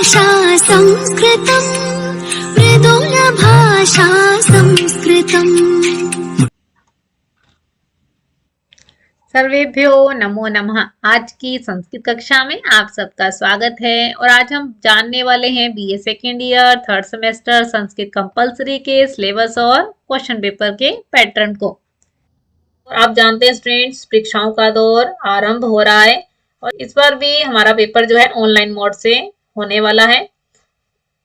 भाषा संस्कृतम् मृदुलभाषा संस्कृतम्। सर्वेभ्यो नमो नमः। आज की संस्कृत कक्षा में आप सबका स्वागत है और आज हम जानने वाले हैं BA second year third semester Sanskrit compulsory के सिलेबस और क्वेश्चन पेपर के पैटर्न को। आप जानते हैं स्टूडेंट्स, परीक्षाओं का दौर आरंभ हो रहा है और इस बार भी हमारा पेपर जो है ऑनलाइन मोड से होने वाला है।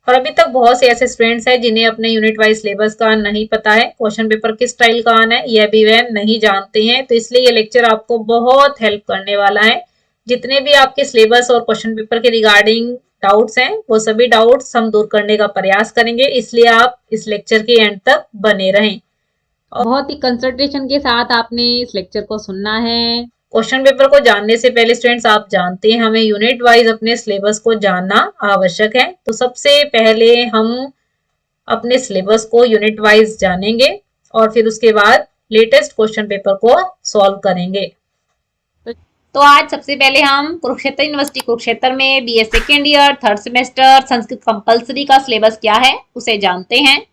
और अभी तक बहुत से ऐसे स्टूडेंट्स हैं जिन्हें अपने यूनिट वाइज सिलेबस का नहीं पता है, क्वेश्चन पेपर किस स्टाइल का आना है यह भी वह नहीं जानते हैं। तो इसलिए ये लेक्चर आपको बहुत हेल्प करने वाला है। जितने भी आपके सिलेबस और क्वेश्चन पेपर के रिगार्डिंग डाउट्स हैं वो सभी डाउट्स हम दूर करने का प्रयास करेंगे, इसलिए आप इस लेक्चर के एंड तक बने रहें। और बहुत ही कंसंट्रेशन के साथ आपने इस लेक्चर को सुनना है। क्वेश्चन पेपर को जानने से पहले स्टूडेंट्स आप जानते हैं हमें यूनिट वाइज अपने सिलेबस को जानना आवश्यक है। तो सबसे पहले हम अपने सिलेबस को यूनिट वाइज जानेंगे और फिर उसके बाद लेटेस्ट क्वेश्चन पेपर को सॉल्व करेंगे। तो आज सबसे पहले हम कुरुक्षेत्र यूनिवर्सिटी कुरुक्षेत्र में BA second year third semester Sanskrit compulsory का सिलेबस क्या है उसे जानते हैं।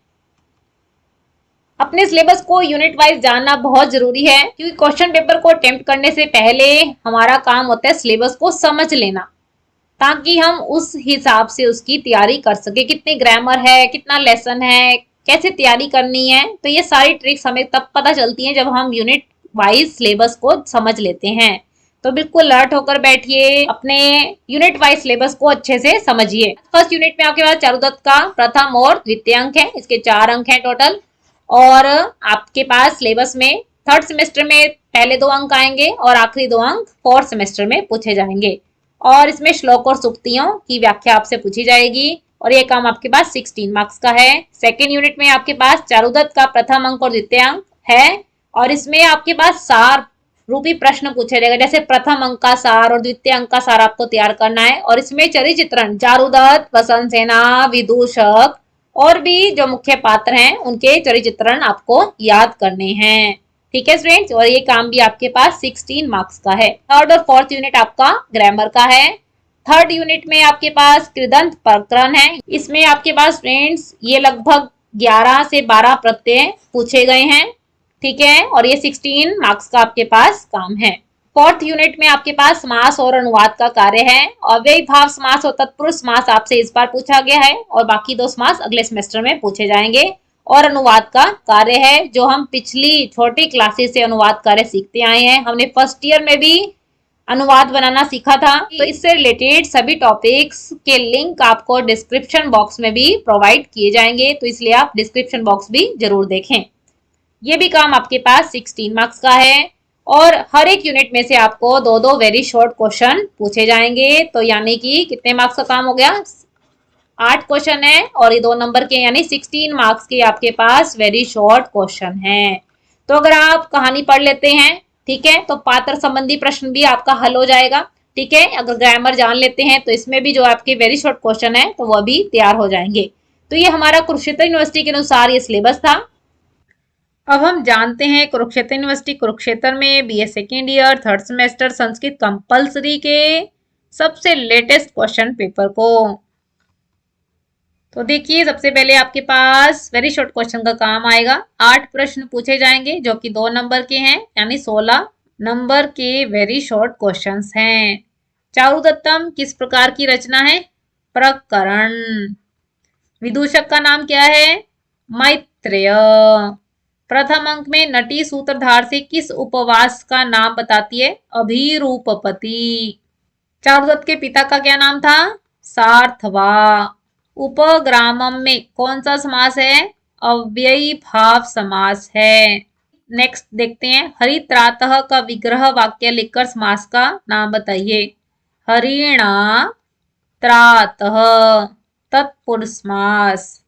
अपने सिलेबस को यूनिट वाइज जानना बहुत जरूरी है क्योंकि क्वेश्चन पेपर को अटेम्प्ट करने से पहले हमारा काम होता है सिलेबस को समझ लेना, ताकि हम उस हिसाब से उसकी तैयारी कर सके। कितने ग्रामर है, कितना लेसन है, कैसे तैयारी करनी है, तो ये सारी ट्रिक्स हमें तब पता चलती हैं जब हम यूनिट वाइज सिलेबस को समझ लेते हैं। तो बिल्कुल अलर्ट होकर बैठिए, अपने यूनिट वाइज सिलेबस को अच्छे से समझिए। फर्स्ट यूनिट में आपके पास चारुदत्त का प्रथम और द्वितीय अंक है, इसके 4 अंक है टोटल। और आपके पास सिलेबस में थर्ड सेमेस्टर में पहले 2 अंक आएंगे और आखिरी 2 अंक फोर्थ सेमेस्टर में पूछे जाएंगे। और इसमें श्लोक और सूक्तियों की व्याख्या आपसे पूछी जाएगी और ये काम आपके पास 16 मार्क्स का है। सेकेंड यूनिट में आपके पास चारुदत्त का प्रथम अंक और द्वितीय अंक है और इसमें आपके पास सार रूपी प्रश्न पूछे जाएगा, जैसे प्रथम अंक का सार और द्वितीय अंक का सार आपको तैयार करना है। और इसमें चरित्र चित्रण चारुदत्त, वसंत सेना, विदूषक और भी जो मुख्य पात्र हैं उनके चरित्र चित्रण आपको याद करने हैं। ठीक है स्टूडेंट्स, और ये काम भी आपके पास 16 मार्क्स का है। थर्ड और फोर्थ यूनिट आपका ग्रामर का है। थर्ड यूनिट में आपके पास कृदंत प्रकरण है। इसमें आपके पास स्टूडेंट्स ये लगभग 11 से 12 प्रत्यय पूछे गए हैं। ठीक है, और ये 16 मार्क्स का आपके पास काम है। फोर्थ यूनिट में आपके पास समास और अनुवाद का कार्य है। अव्ययी भाव समास और तत्पुरुष समास आपसे इस बार पूछा गया है और बाकी 2 समास अगले सेमेस्टर में पूछे जाएंगे। और अनुवाद का कार्य है जो हम पिछली छोटी क्लासेस से अनुवाद कार्य सीखते आए हैं। हमने फर्स्ट ईयर में भी अनुवाद बनाना सीखा था, तो इससे रिलेटेड सभी टॉपिक्स के लिंक आपको डिस्क्रिप्शन बॉक्स में भी प्रोवाइड किए जाएंगे, तो इसलिए आप डिस्क्रिप्शन बॉक्स भी जरूर देखें। ये भी काम आपके पास 16 मार्क्स का है और हर एक यूनिट में से आपको 2 वेरी शॉर्ट क्वेश्चन पूछे जाएंगे। तो यानी कि कितने मार्क्स का काम हो गया, 8 क्वेश्चन है और ये 2 नंबर के यानी 16 मार्क्स के आपके पास वेरी शॉर्ट क्वेश्चन है। तो अगर आप कहानी पढ़ लेते हैं, ठीक है, तो पात्र संबंधी प्रश्न भी आपका हल हो जाएगा। ठीक है, अगर ग्रामर जान लेते हैं तो इसमें भी जो आपके वेरी शॉर्ट क्वेश्चन है तो वह भी तैयार हो जाएंगे। तो ये हमारा कुरुक्षेत्र यूनिवर्सिटी के अनुसार ये सिलेबस था। अब हम जानते हैं कुरुक्षेत्र यूनिवर्सिटी कुरुक्षेत्र में BA second year third semester Sanskrit compulsory के सबसे लेटेस्ट क्वेश्चन पेपर को। तो देखिए, सबसे पहले आपके पास वेरी शॉर्ट क्वेश्चन का काम आएगा। 8 प्रश्न पूछे जाएंगे जो कि 2 नंबर के हैं, यानी 16 नंबर के वेरी शॉर्ट क्वेश्चंस हैं। चारुदत्तम किस प्रकार की रचना है? प्रकरण। विदूषक का नाम क्या है? मैत्रेय। प्रथम अंक में नटी सूत्रधार से किस उपवास का नाम बताती है? अभिरूपपति। चारुदत्त के पिता का क्या नाम था? सार्थवा। उपग्रामम में कौन सा समास है? अव्ययी भाव समास है। नेक्स्ट देखते हैं, हरित्रातः का विग्रह वाक्य लिखकर समास का नाम बताइए। हरिणा त्रातः तत्पुरुष समास।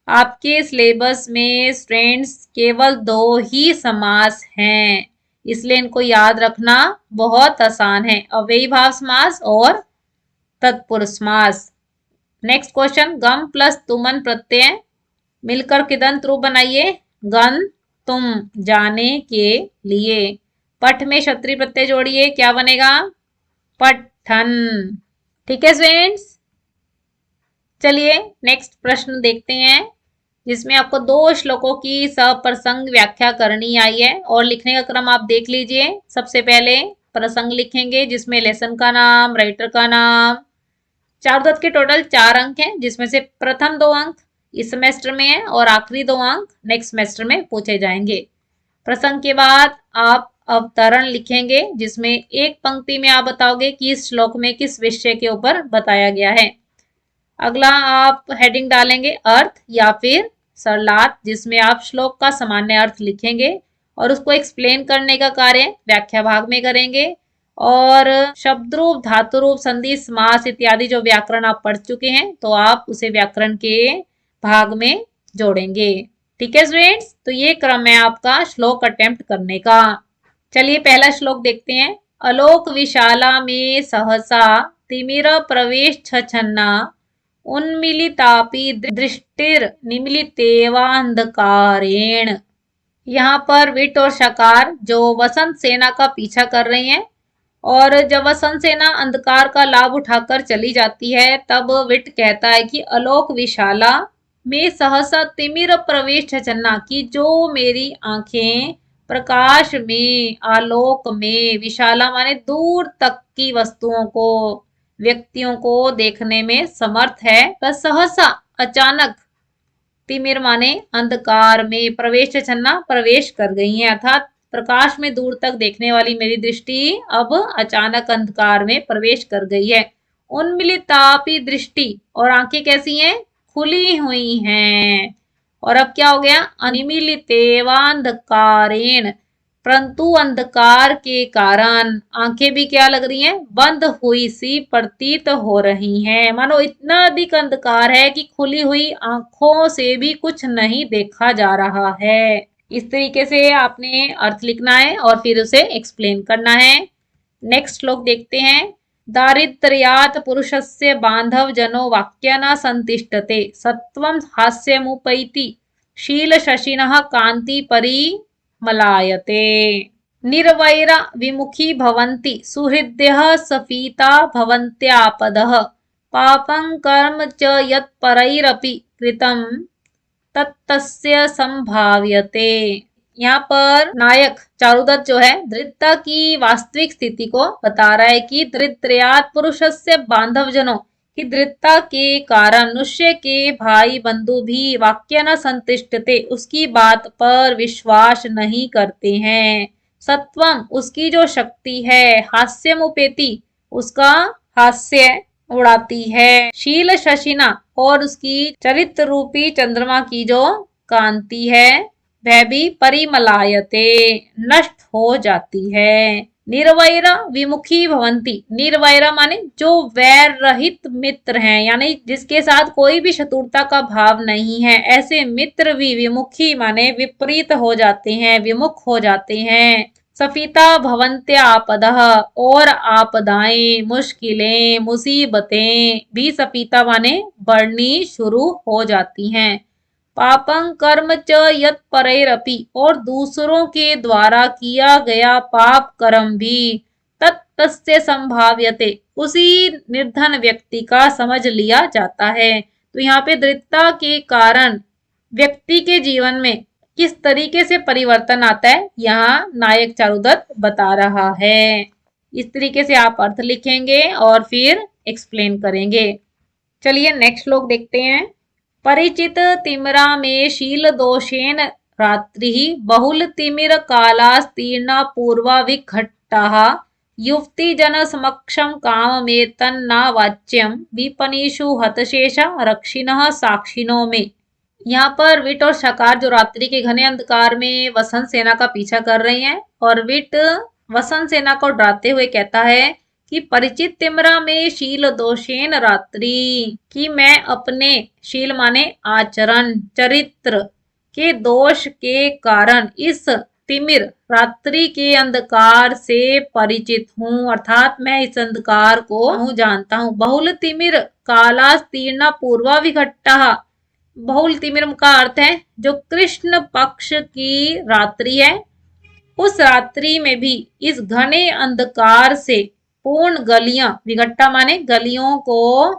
आपके सिलेबस में स्टूडेंट्स केवल 2 ही समास हैं, इसलिए इनको याद रखना बहुत आसान है, अव्ययी भाव समास और तत्पुरुष समास। नेक्स्ट क्वेश्चन, गम प्लस तुमन प्रत्यय मिलकर किदंत रूप बनाइए। गन तुम, जाने के लिए। पठ में क्षत्रिय प्रत्यय जोड़िए, क्या बनेगा? पठन। ठीक है स्टूडेंट्स, चलिए नेक्स्ट प्रश्न देखते हैं, जिसमें आपको 2 श्लोकों की सप्रसंग व्याख्या करनी आई है और लिखने का क्रम आप देख लीजिए। सबसे पहले प्रसंग लिखेंगे जिसमें लेसन का नाम, राइटर का नाम। चारुदत्त के टोटल 4 अंक हैं, जिसमें से प्रथम 2 अंक इस सेमेस्टर में है और आखिरी 2 अंक नेक्स्ट सेमेस्टर में पूछे जाएंगे। प्रसंग के बाद आप अवतरण लिखेंगे, जिसमें एक पंक्ति में आप बताओगे कि इस श्लोक में किस विषय के ऊपर बताया गया है। अगला आप हेडिंग डालेंगे अर्थ या फिर सरलार्थ, जिसमें आप श्लोक का सामान्य अर्थ लिखेंगे और उसको एक्सप्लेन करने का कार्य व्याख्या भाग में करेंगे। और शब्द रूप, धातु रूप, संधि, समास इत्यादि जो व्याकरण आप पढ़ चुके हैं तो आप उसे व्याकरण के भाग में जोड़ेंगे। ठीक है स्टूडेंट्स, तो ये क्रम है आपका श्लोक अटेम्प्ट करने का। चलिए पहला श्लोक देखते हैं। अलोक विशाला में सहसा तिमिर प्रवेश छन्ना उन्मिलितापि दृष्टिर निमिलितेवांधकारेण। यहाँ पर विट और शकार जो वसंत सेना का पीछा कर रही हैं, और जब वसंत सेना अंधकार का लाभ उठाकर चली जाती है तब विट कहता है कि अलोक विशाला में सहसा तिमिर प्रवेश छन्ना, की जो मेरी आंखें प्रकाश में, आलोक में, विशाला माने दूर तक की वस्तुओं को, व्यक्तियों को देखने में समर्थ है, पर सहसा अचानक, तिमिर माने अंधकार में, प्रवेश छन्ना प्रवेश कर गई है, अर्थात प्रकाश में दूर तक देखने वाली मेरी दृष्टि अब अचानक अंधकार में प्रवेश कर गई है। उन्मिलितापि दृष्टि, और आंखें कैसी हैं? खुली हुई हैं। और अब क्या हो गया? अनिमिलितेवांधकारेण, परंतु अंधकार के कारण आंखें भी क्या लग रही हैं? बंद हुई सी प्रतीत हो रही हैं। मानो इतना अधिक अंधकार है कि खुली हुई आंखों से भी कुछ नहीं देखा जा रहा है। इस तरीके से आपने अर्थ लिखना है और फिर उसे एक्सप्लेन करना है। नेक्स्ट श्लोक देखते हैं। दारिद्र्यात् पुरुषस्य बांधव जनो वाक्य न संतिष्ठते सत्वं हास्यमुपैति शील शशिनः कांति परिमलायते। निर्वैरा विमुखी भवन्ति सुहृदयः सफीता भवन्त्यापदः पापं कर्म च यत्परैरपि कृतं तत्तस्य संभाव्यते। यहाँ पर नायक चारुदत्त जो है दरिद्रता की वास्तविक स्थिति को बता रहा है कि दरिद्रयात् पुरुषस्य बांधवजनों, कि दरिद्रता के कारण मनुष्य के भाई बंधु भी वाक्य न संतिष्ठते, उसकी बात पर विश्वास नहीं करते हैं। सत्वम, उसकी जो शक्ति है, हास्यमुपेति, उसका हास्य उड़ाती है। शील शशिना, और उसकी चरित्र रूपी चंद्रमा की जो कांति है वह भी परिमलायते, नष्ट हो जाती है। निर्वैरा विमुखी भवंती, निर्वैरा माने जो वैर रहित मित्र हैं, यानी जिसके साथ कोई भी शत्रुता का भाव नहीं है, ऐसे मित्र भी विमुखी माने विपरीत हो जाते हैं, विमुख हो जाते हैं। सफीता भवन्त्य आपदः, और आपदाएं, मुश्किलें, मुसीबतें भी सफीता माने बढ़नी शुरू हो जाती हैं। पापं कर्म च यत् परैरपि, और दूसरों के द्वारा किया गया पाप कर्म भी तत्तस्य संभाव्यते, उसी निर्धन व्यक्ति का समझ लिया जाता है। तो यहाँ पे दरिद्रता के कारण व्यक्ति के जीवन में किस तरीके से परिवर्तन आता है यहाँ नायक चारुदत्त बता रहा है। इस तरीके से आप अर्थ लिखेंगे और फिर एक्सप्लेन करेंगे। चलिए नेक्स्ट श्लोक देखते हैं। परिचित तिमिरा में शील दोषेन रात्रि बहुल तिमिर कालास्तीर्णा पूर्वा विघट्टा युक्ति जन समक्षम काम में तन्ना वाच्यम विपनीषु हतशेषा रक्षिणः साक्षिणों में। यहाँ पर विट और शकार जो रात्रि के घने अंधकार में वसंत सेना का पीछा कर रही हैं, और विट वसंत सेना को डराते हुए कहता है कि परिचित तिमिरा में शील दोषेन रात्रि, कि मैं अपने शील माने आचरण, चरित्र के दोष के कारण इस तिमिर रात्रि के अंधकार से परिचित हूँ, अर्थात मैं इस अंधकार को जानता हूँ। बहुल तिमिर कालास्तीर्णा पूर्वा विघट्टा, बहुल तिमिर का अर्थ है जो कृष्ण पक्ष की रात्रि है, उस रात्रि में भी इस घने अंधकार से पूर्ण गलियां, विघट्टा माने गलियों को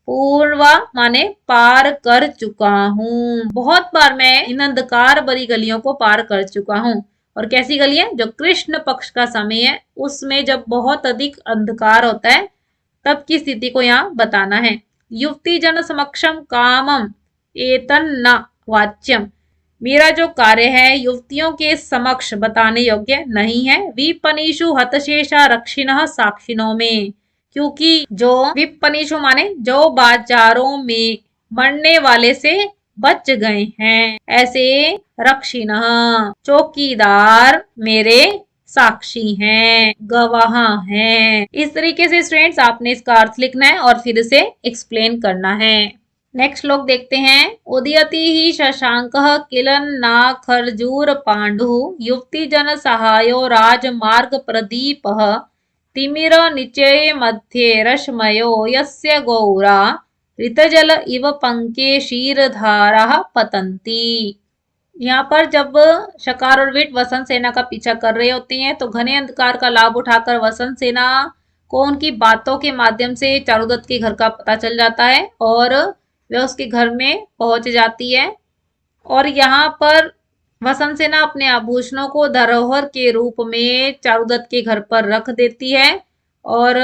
पूर्वा माने पार कर चुका हूँ, बहुत बार मैं इन अंधकार भरी गलियों को पार कर चुका हूँ। और कैसी गली है? जो कृष्ण पक्ष का समय है उसमें जब बहुत अधिक अंधकार होता है तब की स्थिति को यहाँ बताना है। युवती जन समक्षम कामम एतन न वाच्यम, मेरा जो कार्य है युवतियों के समक्ष बताने योग्य नहीं है। विपनीषु हतशेषा रक्षिणः साक्षिणों में, क्योंकि जो विपनीषु माने जो बाजारों में मरने वाले से बच गए हैं, ऐसे रक्षिणः चौकीदार मेरे साक्षी हैं, गवाह हैं। इस तरीके से स्टूडेंट्स आपने इसका अर्थ लिखना है और फिर इसे एक्सप्लेन करना है। नेक्स्ट श्लोक देखते हैं। उदयति ही शशांकः किलन्ना खर्जूर पांडु युक्ति जन सहायो राजमार्ग प्रदीपः तिमिर निचये मध्ये रश्मयो यस्य गौरा ऋतजल इव पंके क्षीरधारा पतंती। यहाँ पर जब शकार और विट वसंत सेना का पीछा कर रहे होते हैं तो घने अंधकार का लाभ उठाकर वसंत सेना को उनकी बातों के माध्यम से चारुदत्त के घर का पता चल जाता है और वह उसके घर में पहुंच जाती है। और यहाँ पर वसंत सेना अपने आभूषणों को धरोहर के रूप में चारुदत्त के घर पर रख देती है और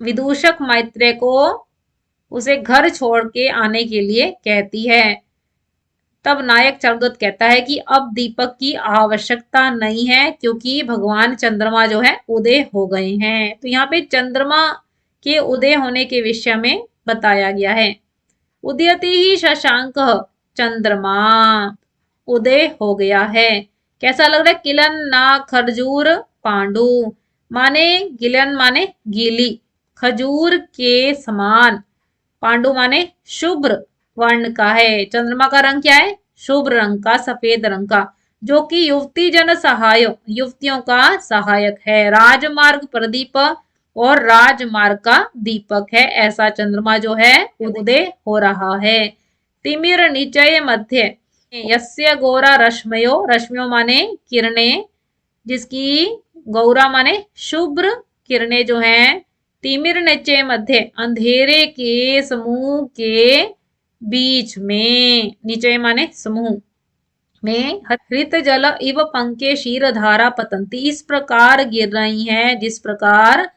विदूषक मैत्रेय को उसे घर छोड़ के आने के लिए कहती है। तब नायक चारुदत्त कहता है कि अब दीपक की आवश्यकता नहीं है क्योंकि भगवान चंद्रमा जो है उदय हो गए हैं। तो यहाँ पे चंद्रमा के उदय होने के विषय में बताया गया है। उदयति ही शशांक, चंद्रमा उदय हो गया है। कैसा लग रहा है? किलन ना खरजूर पांडु माने गिलन माने गीली, खजूर के समान, पांडु माने शुभ्र वर्ण का है। चंद्रमा का रंग क्या है? शुभ्र रंग का, सफेद रंग का, जो कि युवती जन सहाय, युवतियों का सहायक है। राजमार्ग प्रदीप और राजमार्ग का दीपक है। ऐसा चंद्रमा जो है उदय हो रहा है। तिमिर निचय मध्य यस्य गौरा रश्मयो, रश्मियों माने किरणें, जिसकी गौरा माने शुभ्र किरणें जो हैं, तिमिर निचय मध्य अंधेरे के समूह के बीच में, निचय माने समूह में, हरित जल इव पंके क्षीर धारा पतंती, इस प्रकार गिर रही हैं जिस प्रकार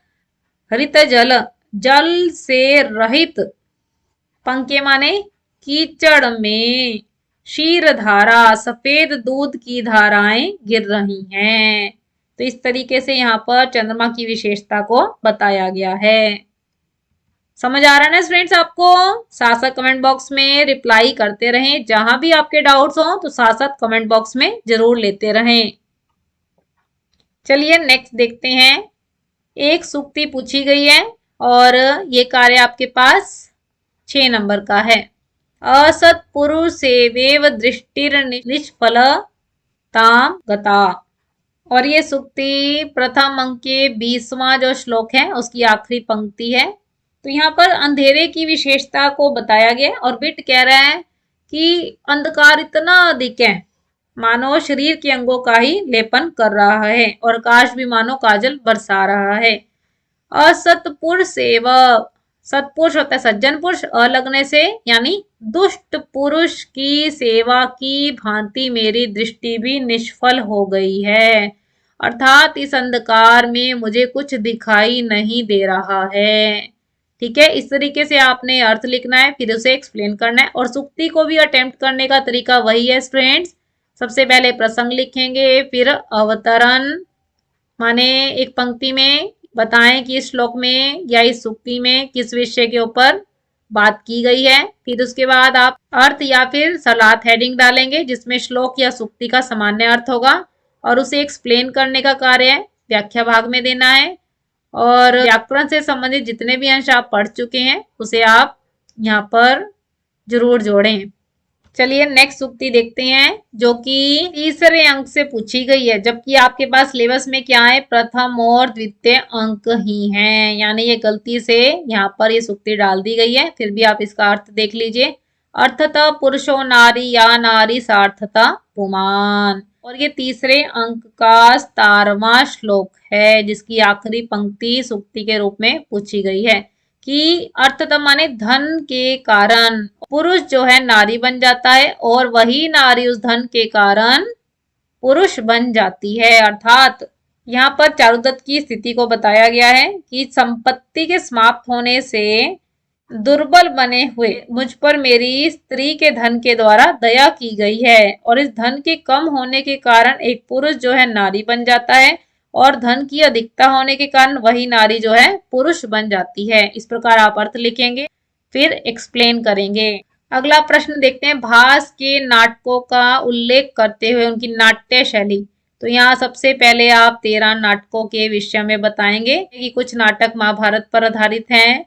हरित जल, जल से रहित, पंके माने कीचड़ में, क्षीर धारा सफेद दूध की धाराएं गिर रही हैं। तो इस तरीके से यहाँ पर चंद्रमा की विशेषता को बताया गया है। समझ आ रहा है ना स्टूडेंट्स आपको? साथ साथ कमेंट बॉक्स में रिप्लाई करते रहें। जहां भी आपके डाउट्स हो तो साथ साथ कमेंट बॉक्स में जरूर लेते रहें। चलिए नेक्स्ट देखते हैं। एक सूक्ति पूछी गई है और ये कार्य आपके पास 6 नंबर का है। असत पुरुषेवेव दृष्टिर निष्फल ताम गता। और ये सूक्ति प्रथम अंक के 20वां जो श्लोक है उसकी आखिरी पंक्ति है। तो यहाँ पर अंधेरे की विशेषता को बताया गया और बिट कह रहा है कि अंधकार इतना अधिक है मानो शरीर के अंगों का ही लेपन कर रहा है और काश भी मानो काजल बरसा रहा है। असत्पुरुष एव, सत्पुरुष होता है सज्जन पुरुष, अ लगने से यानी दुष्ट पुरुष की सेवा की भांति मेरी दृष्टि भी निष्फल हो गई है, अर्थात इस अंधकार में मुझे कुछ दिखाई नहीं दे रहा है। ठीक है, इस तरीके से आपने अर्थ लिखना है, फिर उसे एक्सप्लेन करना है। और सूक्ति को भी अटेम्प्ट करने का तरीका वही है स्टूडेंट्स। सबसे पहले प्रसंग लिखेंगे, फिर अवतरण माने एक पंक्ति में बताएं कि इस श्लोक में या इस सूक्ति में किस विषय के ऊपर बात की गई है। फिर उसके बाद आप अर्थ या फिर सलात हेडिंग डालेंगे जिसमें श्लोक या सूक्ति का सामान्य अर्थ होगा और उसे एक्सप्लेन करने का कार्य है, व्याख्या भाग में देना है। और व्याकरण से संबंधित जितने भी अंश आप पढ़ चुके हैं उसे आप यहाँ पर जरूर जोड़ें। चलिए नेक्स्ट सूक्ति देखते हैं जो कि तीसरे अंक से पूछी गई है, जबकि आपके पास सिलेबस में क्या है, प्रथम और द्वितीय अंक ही हैं, यानी ये गलती से यहाँ पर ये सूक्ति डाल दी गई है। फिर भी आप इसका अर्थ देख लीजिए। अर्थतः पुरुषो नारी या नारी सार्थता पुमान। और ये तीसरे अंक का 17वां श्लोक है जिसकी आखिरी पंक्ति सूक्ति के रूप में पूछी गई है। कि अर्थतम माने धन के कारण पुरुष जो है नारी बन जाता है और वही नारी उस धन के कारण पुरुष बन जाती है। अर्थात यहाँ पर चारुदत्त की स्थिति को बताया गया है कि संपत्ति के समाप्त होने से दुर्बल बने हुए मुझ पर मेरी स्त्री के धन के द्वारा दया की गई है और इस धन के कम होने के कारण एक पुरुष जो है नारी बन जाता है और धन की अधिकता होने के कारण वही नारी जो है पुरुष बन जाती है। इस प्रकार आप अर्थ लिखेंगे, फिर एक्सप्लेन करेंगे। अगला प्रश्न देखते हैं, भास के नाटकों का उल्लेख करते हुए उनकी नाट्य शैली। तो यहाँ सबसे पहले आप 13 नाटकों के विषय में बताएंगे कि कुछ नाटक महाभारत पर आधारित हैं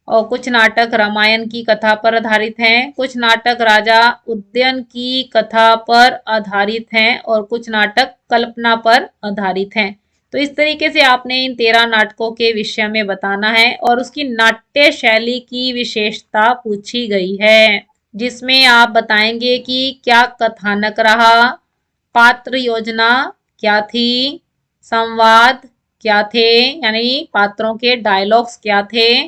और कुछ नाटक रामायण की कथा पर आधारित हैं, कुछ नाटक राजा उदयन की कथा पर आधारित हैं और कुछ नाटक कल्पना पर आधारित हैं। तो इस तरीके से आपने इन 13 नाटकों के विषय में बताना है और उसकी नाट्य शैली की विशेषता पूछी गई है, जिसमें आप बताएंगे कि क्या कथानक रहा, पात्र योजना क्या थी, संवाद क्या थे यानी पात्रों के डायलॉग्स क्या थे,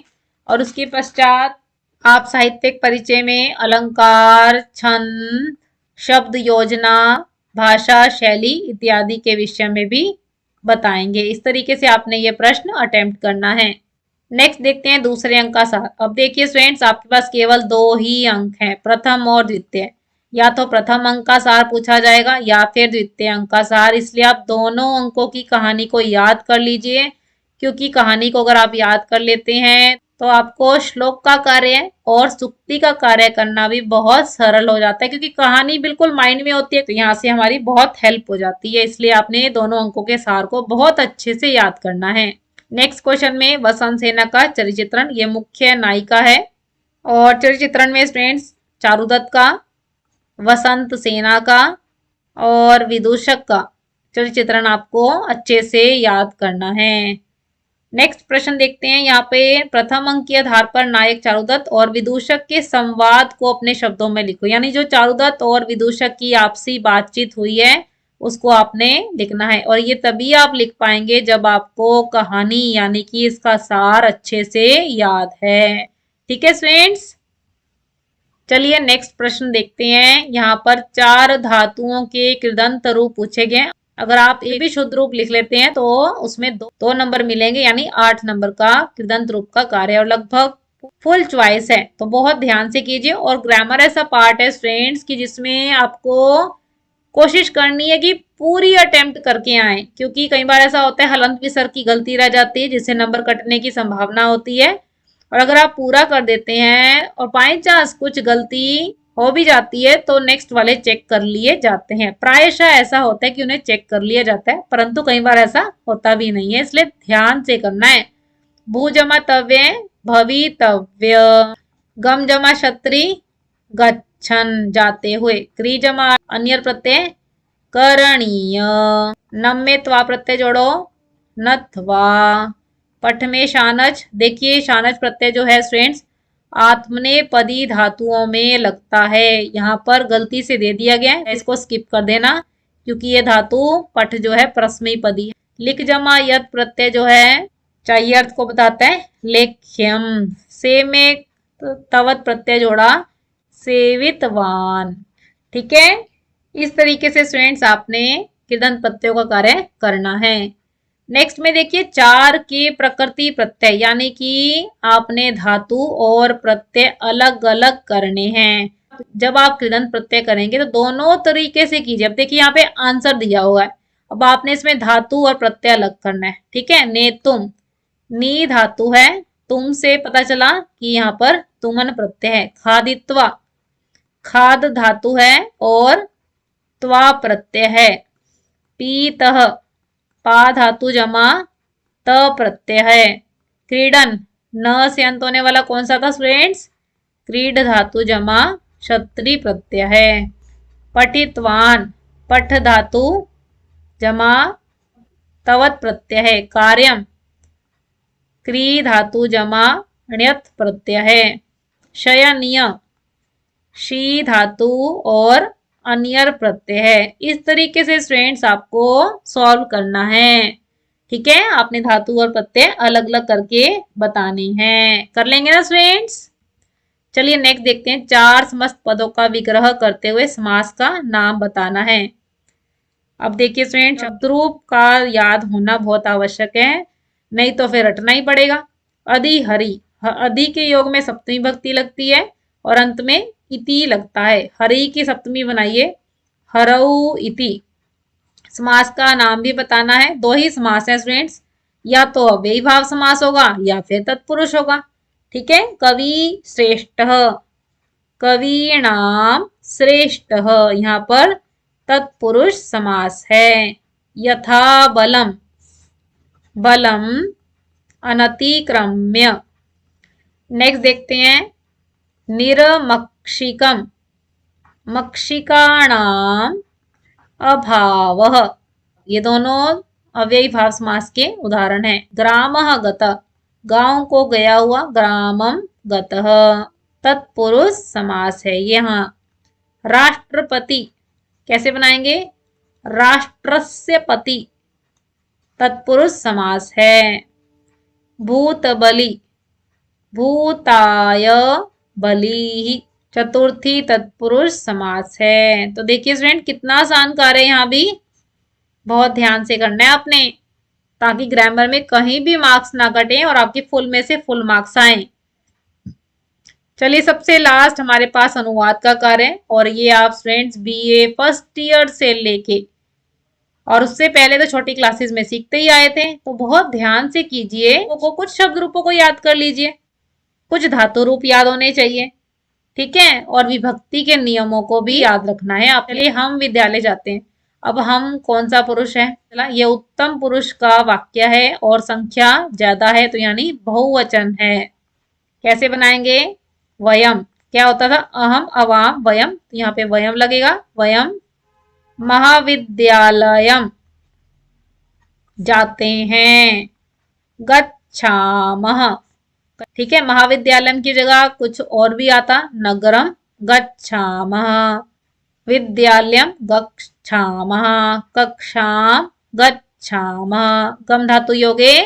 और उसके पश्चात आप साहित्यिक परिचय में अलंकार, छंद, शब्द योजना, भाषा शैली इत्यादि के विषय में भी बताएंगे। इस तरीके से आपने ये प्रश्न अटेम्प्ट करना है। नेक्स्ट देखते हैं दूसरे अंक का सार। अब देखिए स्टूडेंट्स, आपके पास केवल 2 ही अंक हैं, प्रथम और द्वितीय। या तो प्रथम अंक का सार पूछा जाएगा या फिर द्वितीय अंक का सार, इसलिए आप दोनों अंकों की कहानी को याद कर लीजिए, क्योंकि कहानी को अगर आप याद कर लेते हैं तो आपको श्लोक का कार्य और सुक्ति का कार्य करना भी बहुत सरल हो जाता है, क्योंकि कहानी बिल्कुल माइंड में होती है। तो यहाँ से हमारी बहुत हेल्प हो जाती है, इसलिए आपने दोनों अंकों के सार को बहुत अच्छे से याद करना है। नेक्स्ट क्वेश्चन में वसंत सेना का चरित्र चित्रण, ये मुख्य नायिका है और चरित्र चित्रण में स्टूडेंट्स चारुदत्त का, वसंत सेना का और विदूषक का चरित्र चित्रण आपको अच्छे से याद करना है। नेक्स्ट प्रश्न देखते हैं, यहाँ पे प्रथम अंक के आधार पर नायक चारुदत्त और विदूषक के संवाद को अपने शब्दों में लिखो, यानी जो चारुदत्त और विदूषक की आपसी बातचीत हुई है उसको आपने लिखना है और ये तभी आप लिख पाएंगे जब आपको कहानी यानी कि इसका सार अच्छे से याद है। ठीक है स्टूडेंट्स, चलिए नेक्स्ट प्रश्न देखते हैं। यहाँ पर 4 धातुओं के कृदंत रूप पूछे गए। अगर आप एक भी शुद्ध रूप लिख लेते हैं तो उसमें 2 नंबर मिलेंगे, यानी 8 नंबर का कृदंत रूप का कार्य और लगभग फुल चॉइस है, तो बहुत ध्यान से कीजिए। और ग्रामर ऐसा पार्ट है स्टूडेंट्स की जिसमें आपको कोशिश करनी है कि पूरी अटेम्प्ट करके आए, क्योंकि कई बार ऐसा होता है हलंत विसर्ग की गलती रह जाती है जिससे नंबर कटने की संभावना होती है। और अगर आप पूरा कर देते हैं और बाई चांस कुछ गलती हो भी जाती है तो नेक्स्ट वाले चेक कर लिए जाते हैं। प्रायशः ऐसा होता है कि उन्हें चेक कर लिया जाता है, परंतु कई बार ऐसा होता भी नहीं है, इसलिए ध्यान से करना है। भू जमा तव्य भवितव्य, गम जमा क्षत्रि गच्छन जाते हुए, क्री जमा अन्यर प्रत्यय करणीय, नम में त्वा प्रत्यय जोड़ो नथवा, पठ में शानच, देखिए शानच प्रत्यय जो है स्टूडेंट्स आत्मनेपदी धातुओं में लगता है, यहाँ पर गलती से दे दिया गया है, इसको स्किप कर देना क्योंकि ये धातु पठ जो है परस्मयी पदी है। लिख जमा यत प्रत्यय जो है चाहिए अर्थ को बताता है लेख्यम, से में तवत प्रत्यय जोड़ा सेवितवान। ठीक है, इस तरीके से स्टूडेंट्स आपने कृदंत प्रत्ययों का कार्य करना है। नेक्स्ट में देखिए 4 के प्रकृति प्रत्यय, यानी कि आपने धातु और प्रत्यय अलग अलग करने हैं। जब आप कृदंत प्रत्यय करेंगे तो दोनों तरीके से कीजिए। अब देखिए यहाँ पे आंसर दिया हुआ है, अब आपने इसमें धातु और प्रत्यय अलग करना है। ठीक है, ने तुम, नी धातु है, तुम से पता चला कि यहाँ पर तुमन प्रत्यय है। खादित्वा, खाद धातु है और त्वा प्रत्यय है। पीतः, पा धातु जमा त प्रत्यय है। क्रीडन, न से अंत होने वाला कौन सा था स्टूडेंट्स, क्रीड धातु जमा क्षत्रि प्रत्यय है। पठितवान, पठ धातु जमा तवत प्रत्यय है। कार्यम, क्री धातु जमा ण्यत प्रत्यय है। शयनीय, शी धातु और अन्यर प्रत्यय है। इस तरीके से स्टूडेंट्स आपको सॉल्व करना है। ठीक है, आपने धातु और प्रत्यय अलग अलग करके बताने हैं। कर लेंगे ना स्टूडेंट्स। चलिए नेक्स्ट देखते हैं, चार समस्त पदों का विग्रह करते हुए समास का नाम बताना है। अब देखिए स्टूडेंट, शब्दरूप का याद होना बहुत आवश्यक है, नहीं तो फिर रटना ही पड़ेगा। अधि हरि, अधि के योग में सप्तमी भक्ति लगती है और अंत में इति लगता है। हरि की सप्तमी बनाइए, हरऊ इति। समास का नाम भी बताना है। दो ही समास है स्टूडेंट्स, या तो अव्ययी भाव समास होगा या फिर तत्पुरुष होगा। ठीक है, कवि श्रेष्ठ, कवीणाम श्रेष्ठ, यहाँ पर तत्पुरुष समास है। यथा बलम, बलम अनतिक्रम्य। नेक्स्ट देखते हैं, निरमक्षिकम, मक्षिकाणाम अभावः। ये दोनों अव्ययी भाव समास के उदाहरण हैं। ग्रामः गतः, गांव को गया हुआ, ग्रामम गतः, तत्पुरुष समास है ये। हाँ, राष्ट्रपति कैसे बनाएंगे, राष्ट्रस्य पति, तत्पुरुष समास है। भूतबली, भूताय बली, चतुर्थी तत्पुरुष समास है। तो देखिए स्टूडेंट, कितना आसान कार्य है, यहाँ भी बहुत ध्यान से करना है आपने, ताकि ग्रामर में कहीं भी मार्क्स ना कटे और आपके फुल में से फुल मार्क्स आए। चलिए सबसे लास्ट हमारे पास अनुवाद का कार्य है, और ये आप स्टूडेंट्स बीए फर्स्ट ईयर से लेके और उससे पहले तो छोटी क्लासेस में सीखते ही आए थे, तो बहुत ध्यान से कीजिए। कुछ शब्द रूपों को याद कर लीजिए, कुछ धातु रूप याद होने चाहिए, ठीक है, और विभक्ति के नियमों को भी याद रखना है। आप चलिए हम विद्यालय जाते हैं। अब हम कौन सा पुरुष है, चला ये उत्तम पुरुष का वाक्य है और संख्या ज्यादा है, तो यानी बहुवचन है। कैसे बनाएंगे, वयम, क्या होता था, अहम अवाम वयम, तो यहाँ पे वयम लगेगा। वयम महाविद्यालयम जाते हैं। गच्छामः, ठीक है, महाविद्यालय की जगह कुछ और भी आता, नगरम गच्छामः, विद्यालयम गच्छामः, कक्षाम गच्छामः। गम धातु योगे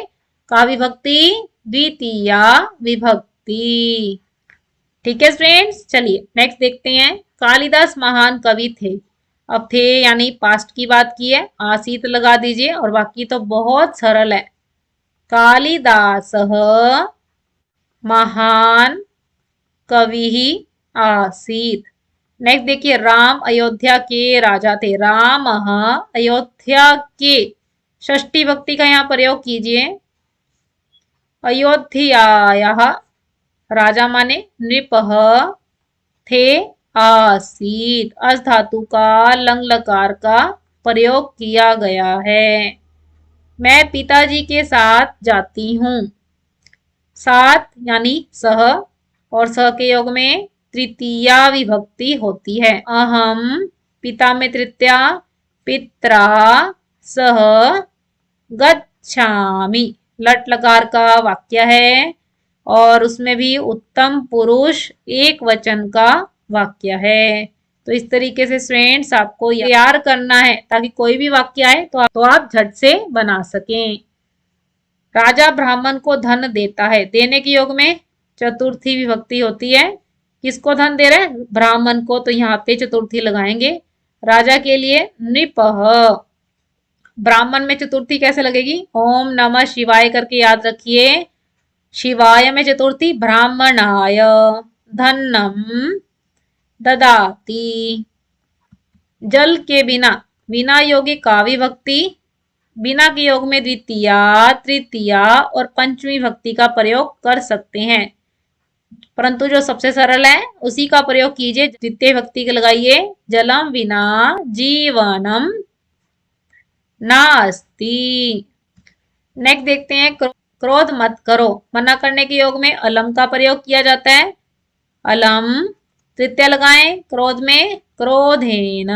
का विभक्ति द्वितीया विभक्ति। ठीक है स्टूडेंट्स, चलिए नेक्स्ट देखते हैं। कालिदास महान कवि थे, अब थे यानी पास्ट की बात की है, आसीत लगा दीजिए और बाकी तो बहुत सरल है। कालिदासः महान कवि आसीत। नेक्स्ट देखिए, राम अयोध्या के राजा थे, राम अयोध्या के, षष्ठी भक्ति का यहाँ प्रयोग कीजिए। अयोध्यायाः, राजा माने नृपः, थे आसीत, अस धातु का लंग लकार का प्रयोग किया गया है। मैं पिताजी के साथ जाती हूँ, साथ यानी सह, और सह के योग में तृतीया विभक्ति होती है। अहम, पिता में तृतीया, पित्रा सह गच्छामि, लट लकार का वाक्य है और उसमें भी उत्तम पुरुष एक वचन का वाक्य है। तो इस तरीके से स्टूडेंट्स आपको तैयार करना है, ताकि कोई भी वाक्य आए तो आप झट से बना सकें। राजा ब्राह्मण को धन देता है, देने के योग में चतुर्थी विभक्ति होती है। किसको धन दे रहे हैं, ब्राह्मण को, तो यहाँ पे चतुर्थी लगाएंगे। राजा के लिए नृपः, ब्राह्मण में चतुर्थी कैसे लगेगी, ओम नमः शिवाय करके याद रखिए। शिवाय में चतुर्थी, ब्राह्मणाय धन्नम ददाति। जल के बिना, बिना योगी का विभक्ति, बिना के योग में द्वितीया, तृतीया और पंचमी भक्ति का प्रयोग कर सकते हैं, परंतु जो सबसे सरल है उसी का प्रयोग कीजिए। द्वितीय भक्ति के लगाइए, जलम बिना जीवनम नास्ति। नेक्स्ट देखते हैं, क्रोध मत करो, मना करने के योग में अलम का प्रयोग किया जाता है। अलम तृतीय लगाएं, क्रोध में क्रोधेन।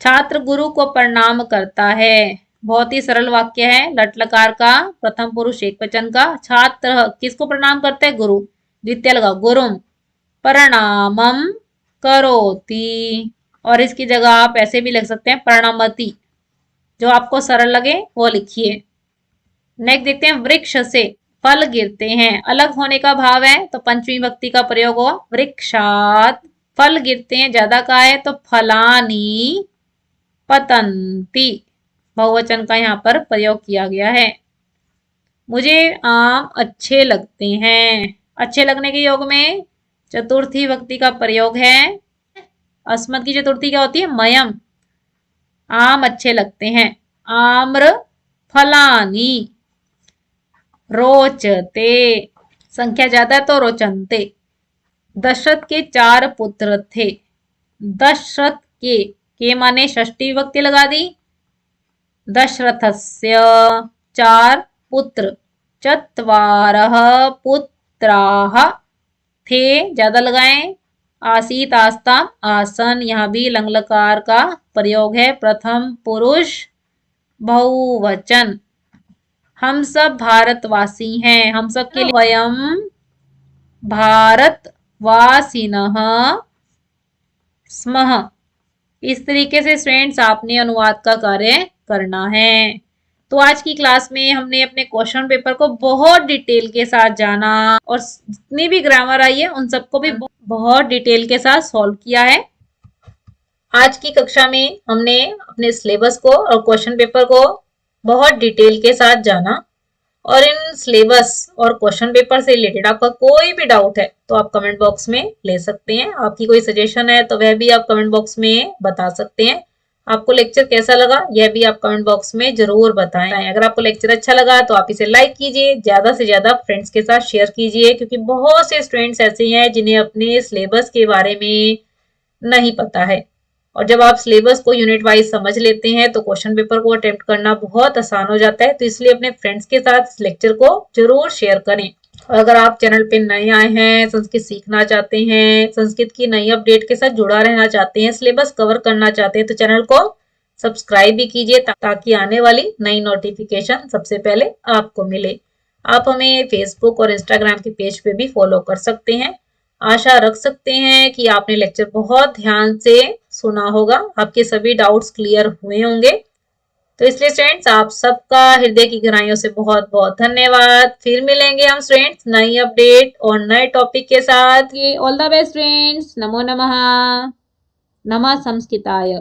छात्र गुरु को प्रणाम करता है, बहुत ही सरल वाक्य है, लट लकार का, प्रथम पुरुष एक वचन का। छात्र किसको प्रणाम करते हैं, गुरु, द्वितीय लगाओ, गुरुम प्रणामम करोति, और इसकी जगह आप ऐसे भी लिख सकते हैं, प्रणमति, जो आपको सरल लगे वो लिखिए। नेक्स्ट देखते हैं वृक्ष से फल गिरते हैं, अलग होने का भाव है तो पंचमी विभक्ति का प्रयोग हुआ वृक्षात। फल गिरते हैं ज्यादा का है तो फलानी पतंती, बहुवचन का यहाँ पर प्रयोग किया गया है। मुझे आम अच्छे लगते हैं, अच्छे लगने के योग में चतुर्थी विभक्ति का प्रयोग है। अस्मत् की चतुर्थी क्या होती है? मयम। आम अच्छे लगते हैं, आम्र फलानी। रोचते, संख्या ज्यादा तो रोचनते। दशरथ के 4 पुत्र थे। दशरथ के माने षष्ठी विभक्ति लगा दी। दशरथस्य 4 पुत्र, चत्वारः पुत्राः, थे ज्यादा लगाएं। आसीत आस्ताम आसन, यहाँ भी लंग लकार का प्रयोग है, प्रथम पुरुष बहुवचन। हम सब भारतवासी हैं, हम सब के लिए वयम भारतवासिनः स्मः। इस तरीके से स्टूडेंट्स आपने अनुवाद का कार्य करना है। तो आज की क्लास में हमने अपने क्वेश्चन पेपर को बहुत डिटेल के साथ जाना और जितनी भी ग्रामर आई है उन सबको भी बहुत डिटेल के साथ सॉल्व किया है। आज की कक्षा में हमने अपने सिलेबस को और क्वेश्चन पेपर को बहुत डिटेल के साथ जाना और इन सिलेबस और क्वेश्चन पेपर से रिलेटेड आपका कोई भी डाउट है तो आप कमेंट बॉक्स में ले सकते हैं। आपकी कोई सजेशन है तो वह भी आप कमेंट बॉक्स में बता सकते हैं। आपको लेक्चर कैसा लगा यह भी आप कमेंट बॉक्स में जरूर बताएं। अगर आपको लेक्चर अच्छा लगा तो आप इसे लाइक कीजिए, ज्यादा से ज्यादा फ्रेंड्स के साथ शेयर कीजिए, क्योंकि बहुत से स्टूडेंट्स ऐसे हैं जिन्हें अपने सिलेबस के बारे में नहीं पता है। और जब आप सिलेबस को यूनिट वाइज समझ लेते हैं तो क्वेश्चन पेपर को अटेम्प्ट करना बहुत आसान हो जाता है। तो इसलिए अपने फ्रेंड्स के साथ इस लेक्चर को जरूर शेयर करें। और अगर आप चैनल पे नए आए हैं, संस्कृत सीखना चाहते हैं, संस्कृत की नई अपडेट के साथ जुड़ा रहना चाहते हैं, सिलेबस कवर करना चाहते हैं, तो चैनल को सब्सक्राइब भी कीजिए ताकि आने वाली नई नोटिफिकेशन सबसे पहले आपको मिले। आप हमें फेसबुक और इंस्टाग्राम के पेज पे भी फॉलो कर सकते हैं। आशा रख सकते हैं कि आपने लेक्चर बहुत ध्यान से सुना होगा, आपके सभी डाउट्स क्लियर हुए होंगे। तो इसलिए स्टूडेंट्स आप सबका हृदय की गहराइयों से बहुत बहुत धन्यवाद। फिर मिलेंगे हम स्टूडेंट्स नई अपडेट और नए टॉपिक के साथ। All the best students. नमो नमः। नमः संस्कृताय।